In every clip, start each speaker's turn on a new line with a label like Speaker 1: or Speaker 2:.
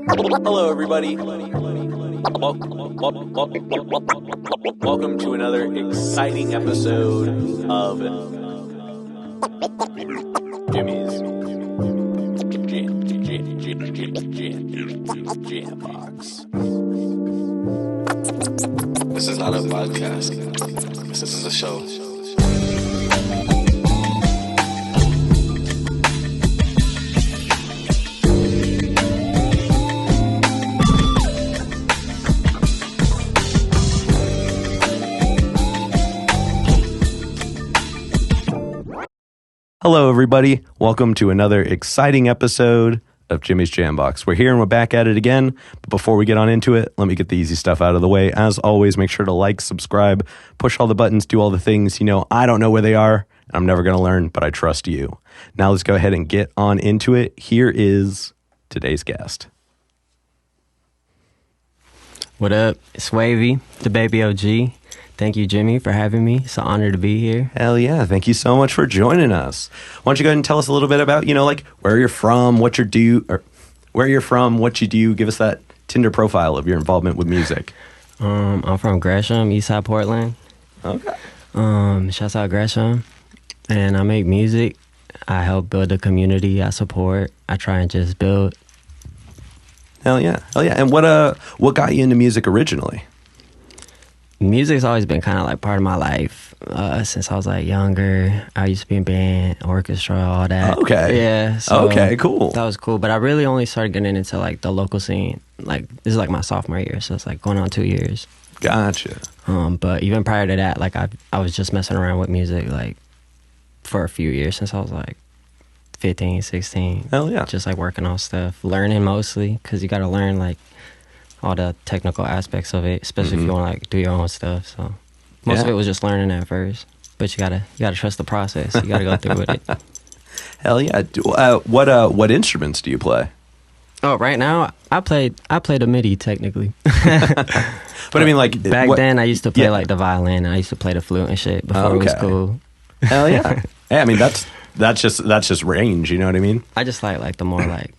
Speaker 1: Hello, everybody. Welcome to another exciting episode of Jimmy's Jam Box.
Speaker 2: This is not a podcast. This is a show.
Speaker 1: Hello, everybody. Welcome to another exciting episode of Jimmy's Jam Box. We're here and we're back at it again. But before we get on into it, let me get the easy stuff out of the way. As always, make sure to like, subscribe, push all the buttons, do all the things. You know, I don't know where they are. I'm never going to learn, but I trust you. Now let's go ahead and get on into it. Here is today's guest.
Speaker 3: What up? It's Wavy, the baby OG. Thank you, Jimmy, for having me. It's an honor to be here.
Speaker 1: Hell yeah. Thank you so much for joining us. Why don't you go ahead and tell us a little bit about, like where you're from, what you do, Give us that Tinder profile of your involvement with music.
Speaker 3: I'm from Gresham, Eastside Portland.
Speaker 1: Okay.
Speaker 3: Shouts out Gresham. And I make music. I help build a community. I support. I try and just build.
Speaker 1: Hell yeah. And what got you into music originally?
Speaker 3: Music's always been kind of like part of my life since I was like younger. I used to be in band, orchestra, all that.
Speaker 1: Okay.
Speaker 3: Yeah. So
Speaker 1: okay, cool.
Speaker 3: That was cool. But I really only started getting into like the local scene. Like this is like my sophomore year, so it's like going on 2 years.
Speaker 1: Gotcha.
Speaker 3: But even prior to that, like I was just messing around with music like for a few years since I was like 15, 16.
Speaker 1: Hell yeah.
Speaker 3: Just like working on stuff, learning mostly, because you got to learn like all the technical aspects of it, especially if you want to like do your own stuff. So most of it was just learning at first, but you gotta trust the process. You gotta go through with it.
Speaker 1: Hell yeah. What instruments do you play?
Speaker 3: Oh, right now I played a MIDI technically.
Speaker 1: But I mean, like
Speaker 3: back then I used to play like the violin. And I used to play the flute and shit before it was cool.
Speaker 1: Hell yeah. Yeah, I mean that's just range. You know what I mean?
Speaker 3: I just like the more like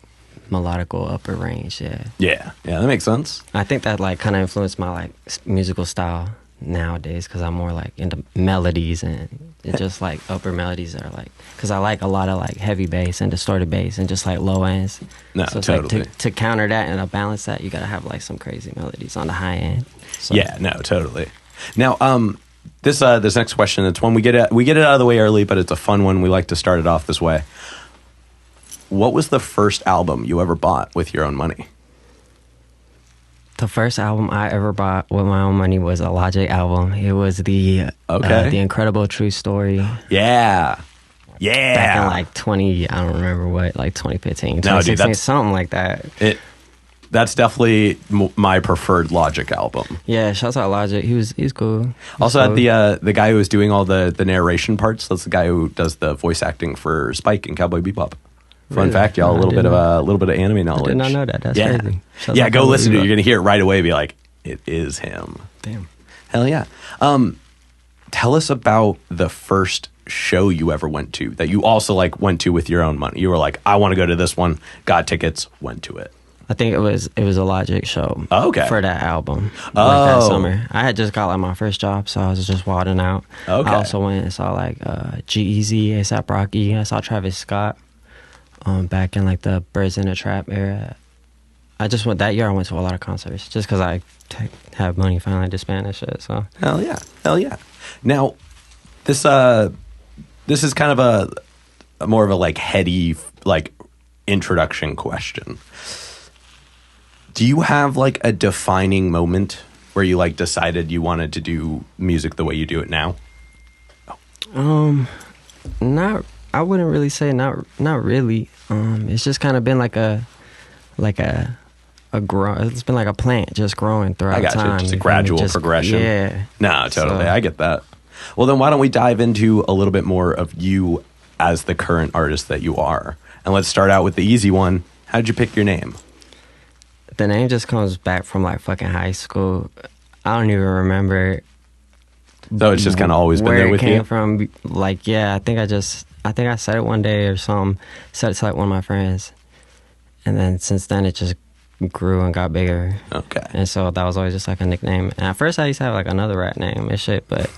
Speaker 3: melodical upper range.
Speaker 1: Yeah, that makes sense.
Speaker 3: I think that like kind of influenced my like musical style nowadays, because I'm more like into melodies and just like upper melodies are like, because I like a lot of like heavy bass and distorted bass and just like low ends.
Speaker 1: No,
Speaker 3: so it's
Speaker 1: totally.
Speaker 3: like to counter that and to balance that, you gotta have like some crazy melodies on the high end. So.
Speaker 1: Yeah, no, totally. Now, this next question, it's one we get it out of the way early, but it's a fun one. We like to start it off this way. What was the first album you ever bought with your own money?
Speaker 3: The first album I ever bought with my own money was a Logic album. It was the Incredible True Story.
Speaker 1: Yeah.
Speaker 3: Back in like 2015, 2016, something like that.
Speaker 1: That's definitely my preferred Logic album.
Speaker 3: Yeah, shouts out Logic. He's cool.
Speaker 1: Also had the guy who was doing all the narration parts. That's the guy who does the voice acting for Spike and Cowboy Bebop. Fun fact, y'all, a little bit of anime knowledge.
Speaker 3: I did not know that. That's crazy.
Speaker 1: Yeah, go listen to it. You're gonna hear it right away. Be like, it is him.
Speaker 3: Damn.
Speaker 1: Hell yeah. Tell us about the first show you ever went to that you also like went to with your own money. You were like, I want to go to this one. Got tickets. Went to it.
Speaker 3: I think it was a Logic show.
Speaker 1: Oh, okay.
Speaker 3: For that album. Like that summer. I had just got like my first job, so I was just wilding out.
Speaker 1: Okay.
Speaker 3: I also went and saw like G-Eazy, A$AP Rocky. I saw Travis Scott. Back in like the Birds in the Trap era. I just went that year. I went to a lot of concerts just because I have money finally to spend and shit. So
Speaker 1: hell yeah. Now, this is kind of a more of a like heady like introduction question. Do you have like a defining moment where you like decided you wanted to do music the way you do it now?
Speaker 3: Not. I wouldn't really say not really. It's just kind of been like a grow. It's been like a plant just growing throughout time.
Speaker 1: I got you. Just a gradual progression.
Speaker 3: Yeah.
Speaker 1: No, totally. So, I get that. Well, then why don't we dive into a little bit more of you as the current artist that you are? And let's start out with the easy one. How did you pick your name?
Speaker 3: The name just comes back from like fucking high school. I don't even remember.
Speaker 1: So it's just kind of always been there with you?
Speaker 3: Where it came from. Like, yeah, I think I said it one day or something. Said it to like one of my friends. And then since then, it just grew and got bigger.
Speaker 1: Okay.
Speaker 3: And so that was always just like a nickname. And at first I used to have like another rap name and shit, but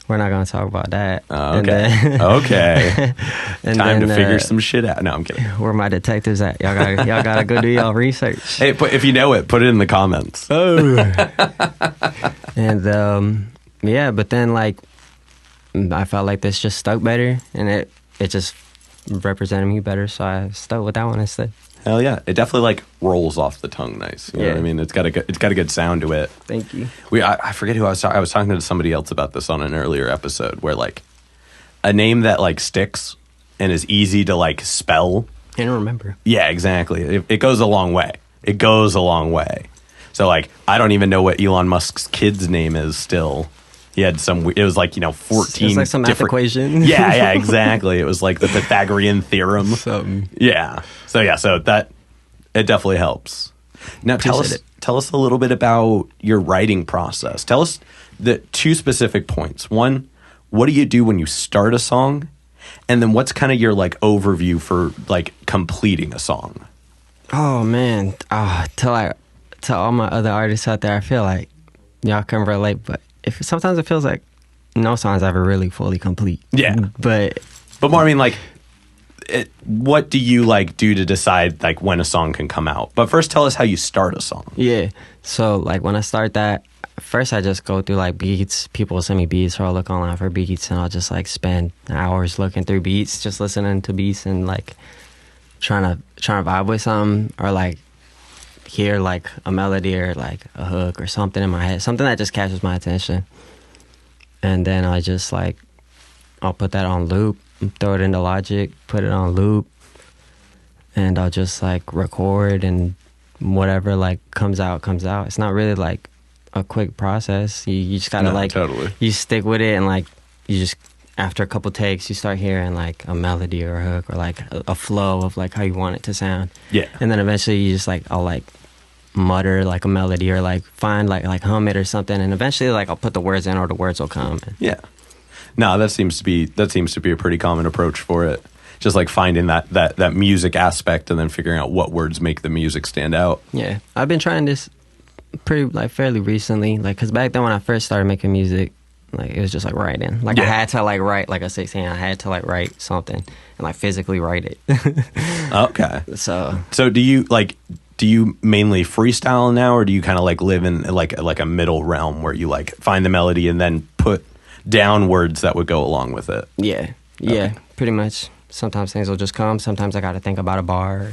Speaker 3: we're not going to talk about that.
Speaker 1: Okay. Okay.
Speaker 3: And
Speaker 1: Time
Speaker 3: then,
Speaker 1: to figure some shit out. No, I'm kidding.
Speaker 3: Where my detectives at? Y'all gotta go do y'all research.
Speaker 1: Hey, if you know it, put it in the comments.
Speaker 3: Oh. And yeah, but then like I felt like this just stuck better, and it just represented me better, so I stuck with that one instead.
Speaker 1: Hell yeah. It definitely like rolls off the tongue nice. You know what I mean? It's got a good sound to it.
Speaker 3: Thank you.
Speaker 1: I forget who I was talking to somebody else about this on an earlier episode, where like a name that like sticks and is easy to like spell.
Speaker 3: And remember.
Speaker 1: Yeah, exactly. It goes a long way. It goes a long way. So like I don't even know what Elon Musk's kid's name is still. He had it was like, 14
Speaker 3: It was like some math equation.
Speaker 1: Yeah, exactly. It was like the Pythagorean theorem.
Speaker 3: Something.
Speaker 1: Yeah. So that it definitely helps. Now tell us a little bit about your writing process. Tell us the two specific points. One, what do you do when you start a song? And then what's kind of your like overview for like completing a song?
Speaker 3: Oh man. To all my other artists out there, I feel like y'all can relate, but sometimes it feels like no song's ever really fully complete.
Speaker 1: Yeah.
Speaker 3: But
Speaker 1: more, I mean, like, what do you like do to decide like when a song can come out? But first, tell us how you start a song.
Speaker 3: Yeah. So like when I start that, first I just go through like beats. People will send me beats, or I'll look online for beats, and I'll just like spend hours looking through beats, just listening to beats and like trying to vibe with something, or like hear like a melody or like a hook or something in my head, something that just catches my attention. And then I'll put that on loop, throw it into Logic, put it on loop, and I'll just like record, and whatever like comes out. It's not really like a quick process. You just gotta
Speaker 1: totally.
Speaker 3: You stick with it, and like you just, after a couple takes, you start hearing like a melody or a hook, or like a flow of like how you want it to sound.
Speaker 1: Yeah.
Speaker 3: And then eventually you just like, I'll like mutter like a melody, or like find like hum it or something, and eventually like I'll put the words in, or the words will come.
Speaker 1: Yeah. No, that seems to be a pretty common approach for it. Just like finding that music aspect, and then figuring out what words make the music stand out.
Speaker 3: Yeah. I've been trying this fairly recently, like, because back then when I first started making music, like it was just like writing. Like I had to like write, like I was 16, I had to like write something and like physically write it.
Speaker 1: Okay.
Speaker 3: So
Speaker 1: do you mainly freestyle now, or do you kind of like live in like a middle realm where you like find the melody and then put down words that would go along with it?
Speaker 3: Yeah,
Speaker 1: Okay.
Speaker 3: pretty much. Sometimes things will just come. Sometimes I got to think about a bar.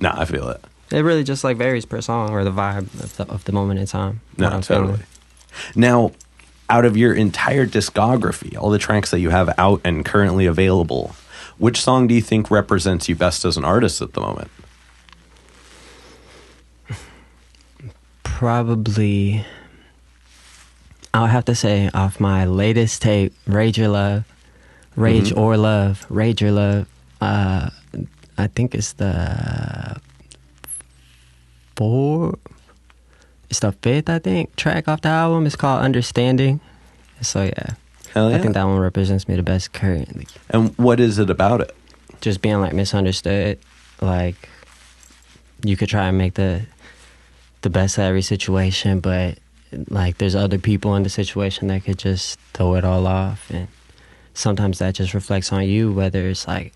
Speaker 1: No, I feel it.
Speaker 3: It really just like varies per song, or the vibe of the moment in time.
Speaker 1: No, totally. Now, out of your entire discography, all the tracks that you have out and currently available, which song do you think represents you best as an artist at the moment?
Speaker 3: Probably, I'll have to say off my latest tape, Rage or Love. I think it's the fifth, I think, track off the album. It's called Understanding. So yeah.
Speaker 1: Hell yeah.
Speaker 3: I think that one represents me the best currently.
Speaker 1: And what is it about it?
Speaker 3: Just being like misunderstood. Like you could try and make the best of every situation, but like there's other people in the situation that could just throw it all off, and sometimes that just reflects on you, whether it's like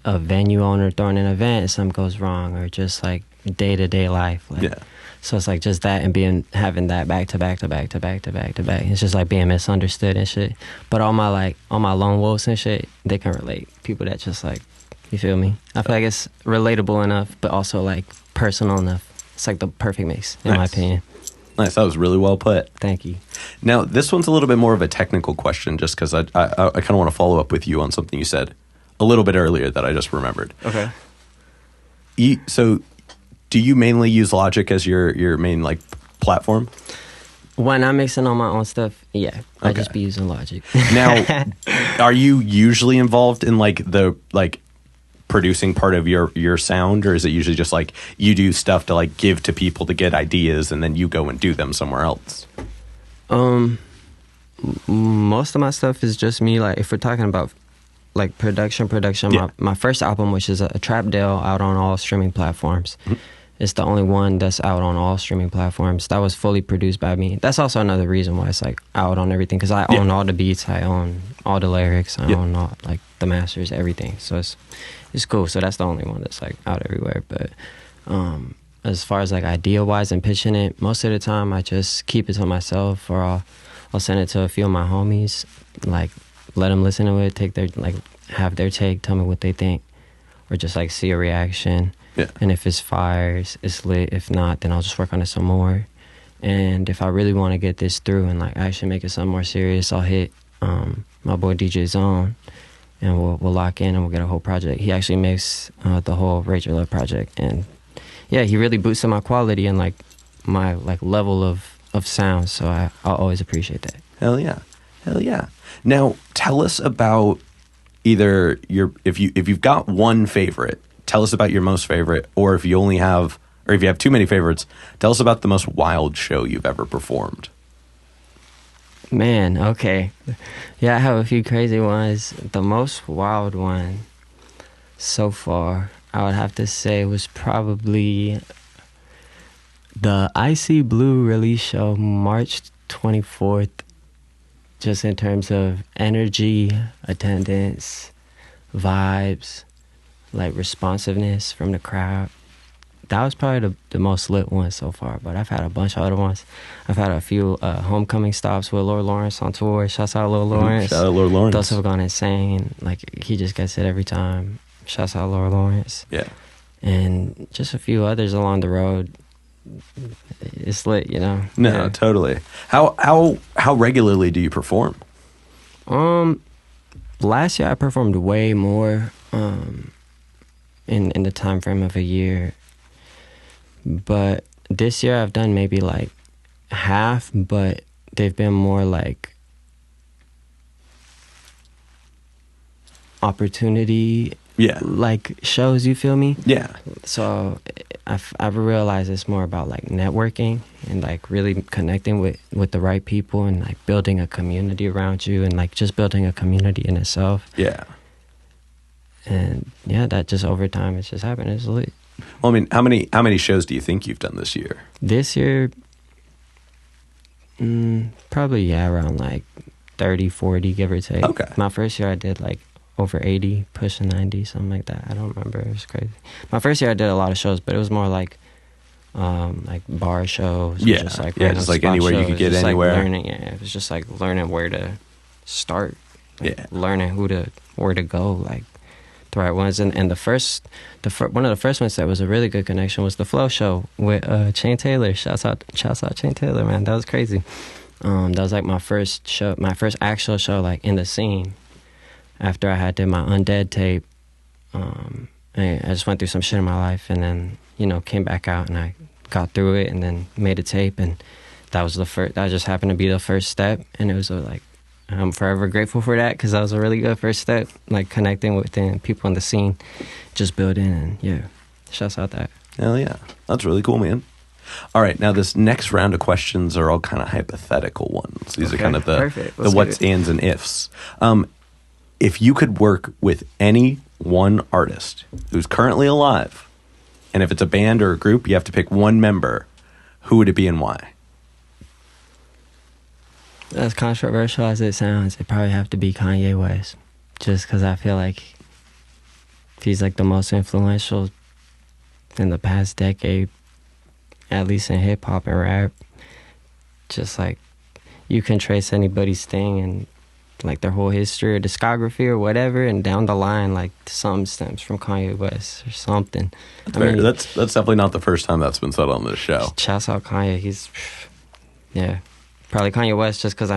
Speaker 3: a venue owner throwing an event and something goes wrong, or just like day-to-day life. Like,
Speaker 1: Yeah.
Speaker 3: So it's like just that, and having that back to back to back to back to back to back. It's just like being misunderstood and shit. But all my lone wolves and shit, they can relate. People that just like, you feel me? I feel like it's relatable enough, but also like personal enough. It's like the perfect mix, in my opinion.
Speaker 1: Nice. That was really well put.
Speaker 3: Thank you.
Speaker 1: Now, this one's a little bit more of a technical question, just because I kind of want to follow up with you on something you said a little bit earlier that I just remembered.
Speaker 3: Okay.
Speaker 1: So, do you mainly use Logic as your main like platform?
Speaker 3: When I'm mixing on my own stuff, yeah, I
Speaker 1: Okay.
Speaker 3: just be using Logic.
Speaker 1: Now, are you usually involved in like the producing part of your sound, or is it usually just like you do stuff to like give to people to get ideas and then you go and do them somewhere else?
Speaker 3: Most of my stuff is just me. Like if we're talking about like production,
Speaker 1: Yeah.
Speaker 3: my first album, which is a trap deal, out on all streaming platforms.
Speaker 1: Mm-hmm.
Speaker 3: It's the only one that's out on all streaming platforms. That was fully produced by me. That's also another reason why it's like out on everything, because I own all the beats, I own all the lyrics, I own all like the masters, everything. So it's cool. So that's the only one that's like out everywhere. But as far as like idea wise and pitching it, most of the time I just keep it to myself, or I'll send it to a few of my homies, like let them listen to it, take their like have their take, tell me what they think, or just like see a reaction.
Speaker 1: Yeah.
Speaker 3: And if it's fire, it's lit. If not, then I'll just work on it some more. And if I really want to get this through and like actually make it something more serious, I'll hit my boy DJ Zone, and we'll lock in and we'll get a whole project. He actually makes the whole Rage Your Love project, and yeah, he really boosted my quality and like my like level of sound. So I'll always appreciate that.
Speaker 1: Hell yeah. Now tell us about either if you've got one favorite, tell us about your most favorite, or if you have too many favorites, tell us about the most wild show you've ever performed.
Speaker 3: Man, okay. Yeah, I have a few crazy ones. The most wild one so far, I would have to say, was probably the Icy Blue release show, March 24th, just in terms of energy, attendance, vibes, like responsiveness from the crowd. That was probably the most lit one so far, but I've had a bunch of other ones. I've had a few homecoming stops with Lord Lawrence on tour. Shouts out Lord Lawrence.
Speaker 1: Shout out Lord Lawrence.
Speaker 3: Those have gone insane. Like, he just gets it every time. Shouts out Lord Lawrence.
Speaker 1: Yeah.
Speaker 3: And just a few others along the road. It's lit, you know?
Speaker 1: No,
Speaker 3: Yeah.
Speaker 1: totally. How regularly do you perform?
Speaker 3: Last year I performed way more in the time frame of a year. But this year I've done maybe like half, but they've been more like opportunity like shows, you feel me?
Speaker 1: Yeah.
Speaker 3: So I've realized it's more about like networking and like really connecting with the right people and like building a community around you and like just building a community in itself.
Speaker 1: Yeah.
Speaker 3: And yeah, that just over time it's just happened. It's lit.
Speaker 1: Well, I mean, how many shows do you think you've done this year?
Speaker 3: This year, probably around like 30, 40, give or take.
Speaker 1: Okay.
Speaker 3: My first year I did like over 80, pushing 90, something like that. I don't remember. It was crazy. My first year I did a lot of shows, but it was more like bar shows.
Speaker 1: Yeah,
Speaker 3: just like
Speaker 1: just like anywhere you could get
Speaker 3: just
Speaker 1: anywhere.
Speaker 3: Like learning, it was just like learning where to start. Like learning where to go, like the right ones. And one of the first ones that was a really good connection was the Flow Show with Chain Taylor. Shouts out Chain Taylor, man. That was crazy. That was like my first actual show like in the scene. After I had did my Undead tape, and I just went through some shit in my life, and then came back out and I got through it, and then made a tape, and that was the first. That just happened to be the first step, and it was like I'm forever grateful for that because that was a really good first step, like connecting with people in the scene, just building, and yeah, shouts out that.
Speaker 1: Hell yeah, that's really cool, man. All right, now this next round of questions are all kind of hypothetical ones. These are kind of the what's, ands, and ifs. If you could work with any one artist who's currently alive, and if it's a band or a group, you have to pick one member, who would it be and why?
Speaker 3: As controversial as it sounds, it'd probably have to be Kanye West. Just because I feel like he's like the most influential in the past decade, at least in hip-hop and rap. Just like you can trace anybody's thing and like their whole history or discography or whatever, and down the line, like something stems from Kanye West or something.
Speaker 1: That's definitely not the first time that's been said on this show.
Speaker 3: Shouts out Kanye. He's, yeah, probably Kanye West. Just because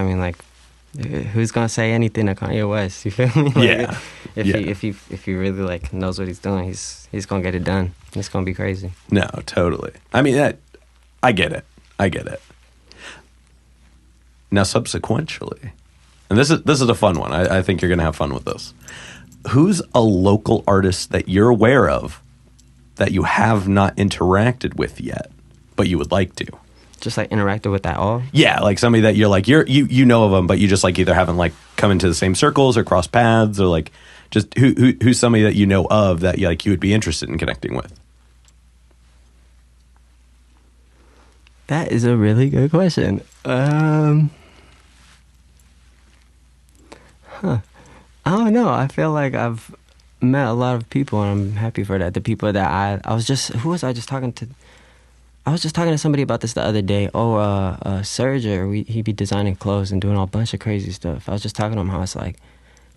Speaker 3: who's gonna say anything to Kanye West? You feel me? Like, if he really like knows what he's doing, he's gonna get it done. It's gonna be crazy.
Speaker 1: No, totally. I mean, I get it. Now, subsequently. And this is a fun one. I think you're going to have fun with this. Who's a local artist that you're aware of that you have not interacted with yet, but you would like to?
Speaker 3: Just like interacted with that all?
Speaker 1: Yeah, like somebody that you're like, you know of them, but you just like either haven't like come into the same circles or crossed paths, or like just who's somebody that you know of that you would be interested in connecting with?
Speaker 3: That is a really good question. I don't know. I feel like I've met a lot of people, and I'm happy for that. The people that I was just, who was I just talking to? I was just talking to somebody about this the other day. Serger, he be designing clothes and doing all bunch of crazy stuff. I was just talking to him how it's like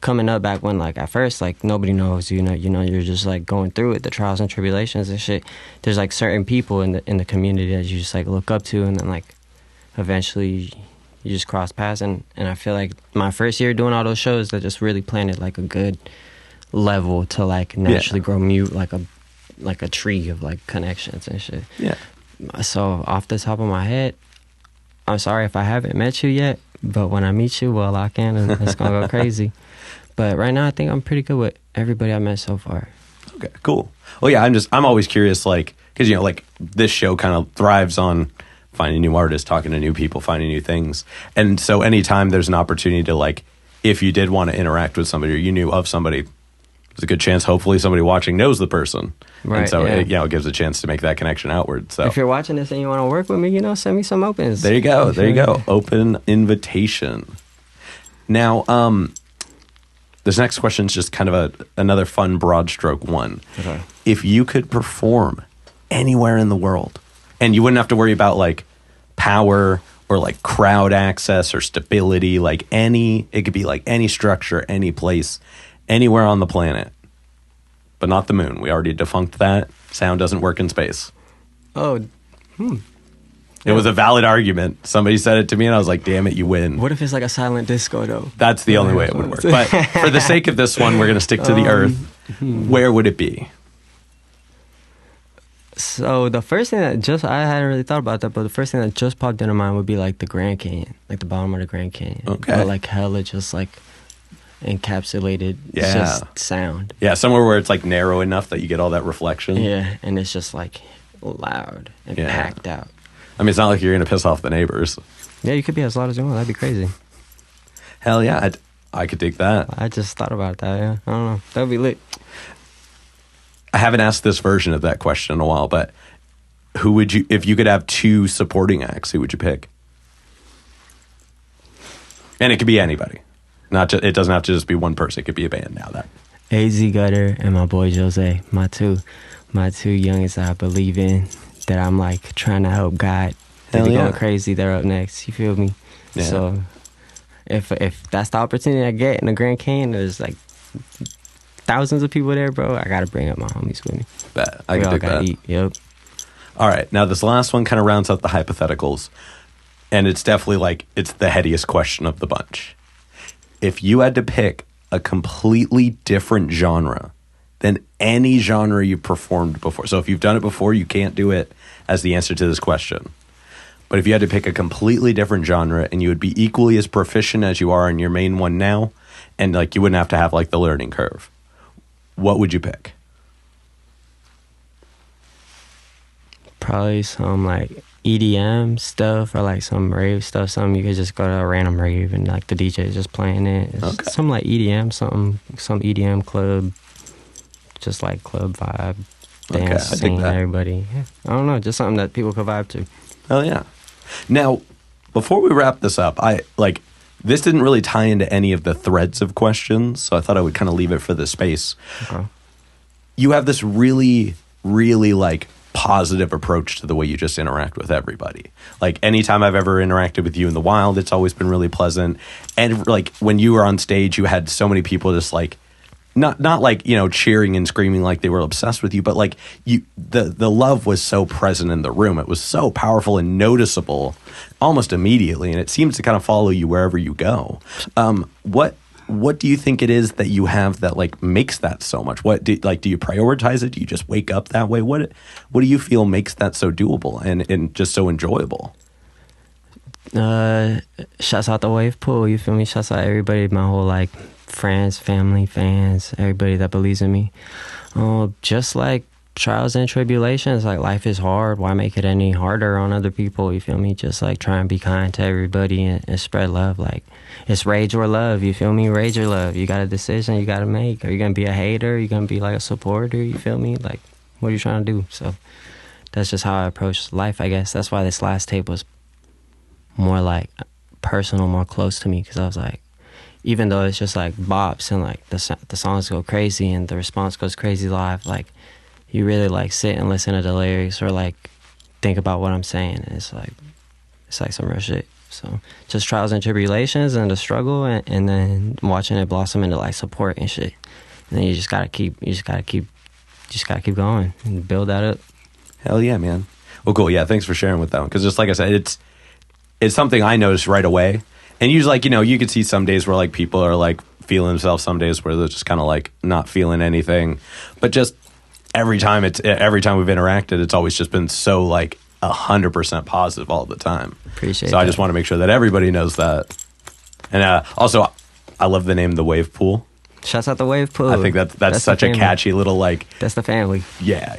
Speaker 3: coming up back when, like, at first, like, nobody knows, you're just like going through it, the trials and tribulations and shit. There's like certain people in the community that you just like look up to, and then like eventually you just cross paths. And I feel like my first year doing all those shows, that just really planted like a good level to like naturally grow mute like a tree of like connections and shit.
Speaker 1: Yeah.
Speaker 3: So off the top of my head, I'm sorry if I haven't met you yet, but when I meet you, we'll lock in and it's gonna go crazy. But right now, I think I'm pretty good with everybody I met so far.
Speaker 1: Okay, cool. Well, yeah, I'm always curious, like, because, like, this show kind of thrives on finding new artists, talking to new people, finding new things. And so anytime there's an opportunity to, like, if you did want to interact with somebody or you knew of somebody, there's a good chance, hopefully, somebody watching knows the person.
Speaker 3: Right,
Speaker 1: and so,
Speaker 3: yeah.
Speaker 1: it gives a chance to make that connection outward. So
Speaker 3: if you're watching this and you want to work with me, send me some opens.
Speaker 1: there you go. There you go. Open invitation. Now, this next question is just kind of another fun broad stroke one.
Speaker 3: Okay.
Speaker 1: If you could perform anywhere in the world, and you wouldn't have to worry about like power or like crowd access or stability, like it could be like any structure, any place, anywhere on the planet, but not the moon. We already defunct that. Sound doesn't work in space.
Speaker 3: Oh,
Speaker 1: It was a valid argument. Somebody said it to me, and I was like, damn it, you win.
Speaker 3: what if it's like a silent disco, though?
Speaker 1: That's the only way it would work. But for the sake of this one, we're going to stick to the Earth. Where would it be?
Speaker 3: So the first thing I hadn't really thought about that, but the first thing that just popped into mind would be like the Grand Canyon, like the bottom of the Grand Canyon.
Speaker 1: Okay.
Speaker 3: But like hella just like encapsulated just sound.
Speaker 1: Yeah, somewhere where it's like narrow enough that you get all that reflection.
Speaker 3: Yeah, and it's just like loud and packed out.
Speaker 1: I mean, it's not like you're going to piss off the neighbors.
Speaker 3: Yeah, you could be as loud as you want. That'd be crazy.
Speaker 1: Hell yeah, I could dig that.
Speaker 3: I just thought about that, yeah. I don't know. That'd be lit.
Speaker 1: I haven't asked this version of that question in a while, but who would you, if you could have two supporting acts, who would you pick? And it could be anybody. It doesn't have to just be one person. It could be a band now. That
Speaker 3: AZ Gutter and my boy Jose, my two youngest I believe in, that I'm like trying to help guide. They be going crazy. They're up next. You feel me? Yeah. So if that's the opportunity I get in the Grand Canyon, there's like thousands of people there, bro. I gotta bring up my homies with me.
Speaker 1: Bet I can dig that.
Speaker 3: Eat. Yep.
Speaker 1: All right, now this last one kind of rounds out the hypotheticals, and it's definitely like it's the headiest question of the bunch. If you had to pick a completely different genre than any genre you've performed before, so if you've done it before, you can't do it as the answer to this question. But if you had to pick a completely different genre and you would be equally as proficient as you are in your main one now, and like you wouldn't have to have like the learning curve, what would you pick?
Speaker 3: Probably some like EDM stuff or like some rave stuff. Something you could just go to a random rave and like the DJ is just playing it. It's some like EDM, some EDM club, just like club vibe, dance, sing, everybody. Yeah. I don't know, just something that people could vibe to.
Speaker 1: Hell yeah. Now, before we wrap this up, this didn't really tie into any of the threads of questions, so I thought I would kind of leave it for the space. Okay. You have this really, really like positive approach to the way you just interact with everybody. Like anytime I've ever interacted with you in the wild, it's always been really pleasant. And like when you were on stage, you had so many people just like not like, cheering and screaming like they were obsessed with you, but like the love was so present in the room. It was so powerful and noticeable almost immediately, and it seems to kind of follow you wherever you go. What do you think it is that you have that like makes that so much? Do you prioritize it? Do you just wake up that way? What do you feel makes that so doable and just so enjoyable?
Speaker 3: Shouts out the wave pool, you feel me? Shouts out everybody, my whole like friends, family, fans, everybody that believes in me. Just like trials and tribulations, like life is hard. Why make it any harder on other people? You feel me? Just like try and be kind to everybody and spread love. Like it's rage or love. You feel me? Rage or love. You got a decision you got to make. Are you gonna be a hater? Are you gonna be like a supporter? You feel me? Like what are you trying to do? So that's just how I approach life, I guess. That's why this last tape was more like personal, more close to me, because I was like, even though it's just like bops and like the songs go crazy and the response goes crazy live, like you really like sit and listen to the lyrics or like think about what I'm saying. And it's like some real shit. So just trials and tribulations and the struggle, and then watching it blossom into like support and shit. And then you just gotta keep going and build that up.
Speaker 1: Hell yeah, man. Well, cool. Yeah, thanks for sharing with that one. Because just like I said, it's something I noticed right away. And usually, like, you could see some days where like people are like feeling themselves. Some days where they're just kind of like not feeling anything. But just every time we've interacted, it's always just been so like 100% positive all the time.
Speaker 3: Appreciate
Speaker 1: so
Speaker 3: that.
Speaker 1: I just want to make sure that everybody knows that. And also, I love the name The Wave Pool.
Speaker 3: Shouts out The Wave Pool.
Speaker 1: I think that's such a catchy little like.
Speaker 3: That's the family.
Speaker 1: Yeah.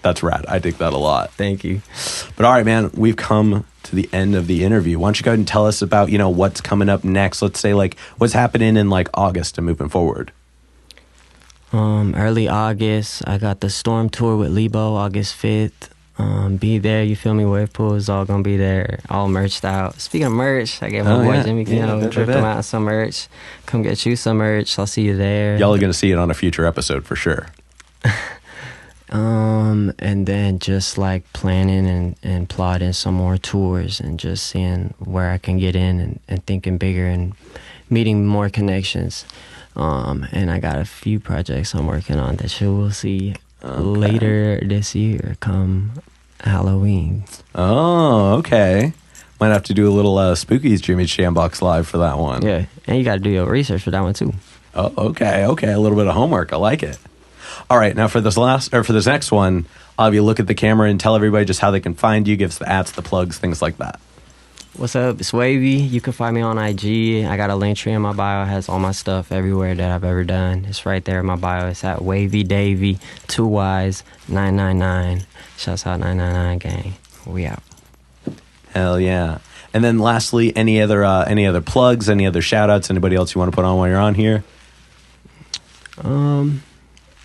Speaker 1: That's rad. I dig that a lot.
Speaker 3: Thank you.
Speaker 1: But all right, man, we've come to the end of the interview. Why don't you go ahead and tell us about, what's coming up next? Let's say like what's happening in like August and moving forward.
Speaker 3: Early August, I got the Storm Tour with Lebo, August 5th. Be there, you feel me? Wave Pool is all gonna be there, all merched out. Speaking of merch, I gave my boy Jimmy, dripped him out some merch. Come get you some merch. I'll see you there.
Speaker 1: Y'all are gonna see it on a future episode for sure.
Speaker 3: And then just like planning and plotting some more tours and just seeing where I can get in and thinking bigger and meeting more connections. And I got a few projects I'm working on that you will see later this year, come Halloween.
Speaker 1: Oh, okay. Might have to do a little Spookies Jimmy's Jambox live for that one.
Speaker 3: Yeah, and you got to do your research for that one too.
Speaker 1: Oh, okay. A little bit of homework. I like it. All right, now for this next one, I'll have you look at the camera and tell everybody just how they can find you, give us the ats, the plugs, things like that.
Speaker 3: What's up? It's Wavy. You can find me on IG. I got a link tree in my bio. It has all my stuff everywhere that I've ever done. It's right there in my bio. It's at WavyDavyy, 2 Ys, 999. Shouts out 999 gang. We out.
Speaker 1: Hell yeah. And then lastly, any other plugs, any other shout outs, anybody else you want to put on while you're on here?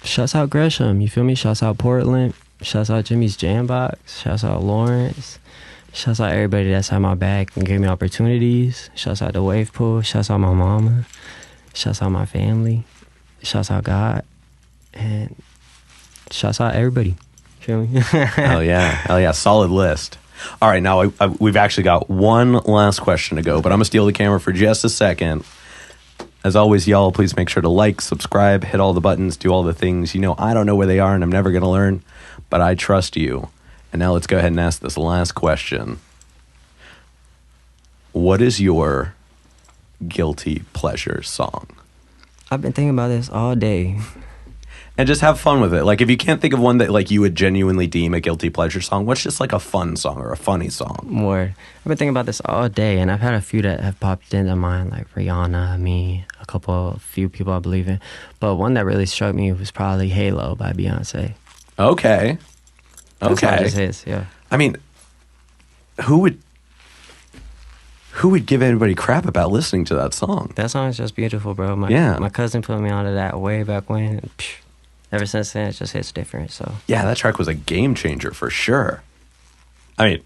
Speaker 3: Shouts out Gresham, you feel me? Shouts out Portland. Shouts out Jimmy's Jambox. Shouts out Lawrence. Shouts out everybody that's had my back and gave me opportunities. Shouts out the Wave Pool. Shouts out my mama. Shouts out my family. Shouts out God. And shouts out everybody. Feel me?
Speaker 1: Hell yeah. Solid list. All right, now we've actually got one last question to go, but I'm going to steal the camera for just a second. As always, y'all, please make sure to like, subscribe, hit all the buttons, do all the things. I don't know where they are and I'm never going to learn, but I trust you. And now let's go ahead and ask this last question. What is your guilty pleasure song?
Speaker 3: I've been thinking about this all day.
Speaker 1: And just have fun with it. Like, if you can't think of one that like you would genuinely deem a guilty pleasure song, what's just like a fun song or a funny song?
Speaker 3: Word. I've been thinking about this all day, and I've had a few that have popped into mind, like Rihanna, me, a few people I believe in. But one that really struck me was probably Halo by Beyonce.
Speaker 1: Okay.
Speaker 3: That's how it just is, yeah.
Speaker 1: I mean, who would give anybody crap about listening to that song?
Speaker 3: That song is just beautiful, bro. My cousin put me onto that way back when. And, ever since then, it just hits different. So
Speaker 1: yeah, that track was a game changer for sure. I mean,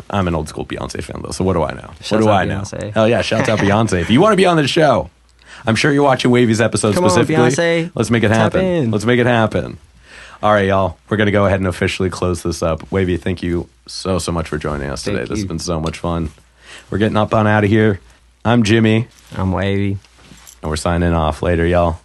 Speaker 1: I'm an old school Beyonce fan though, so what do I know?
Speaker 3: Shouts out Beyonce.
Speaker 1: Hell yeah, shouts out Beyonce. If you want to be on the show, I'm sure you're watching Wavy's episode specifically.
Speaker 3: Come on, Beyonce.
Speaker 1: Let's make it happen. Let's make it happen. All right, y'all. We're gonna go ahead and officially close this up. Wavy, thank you so much for joining us today. This has been so much fun. We're getting up on out of here. I'm Jimmy.
Speaker 3: I'm Wavy.
Speaker 1: And we're signing off. Later, y'all.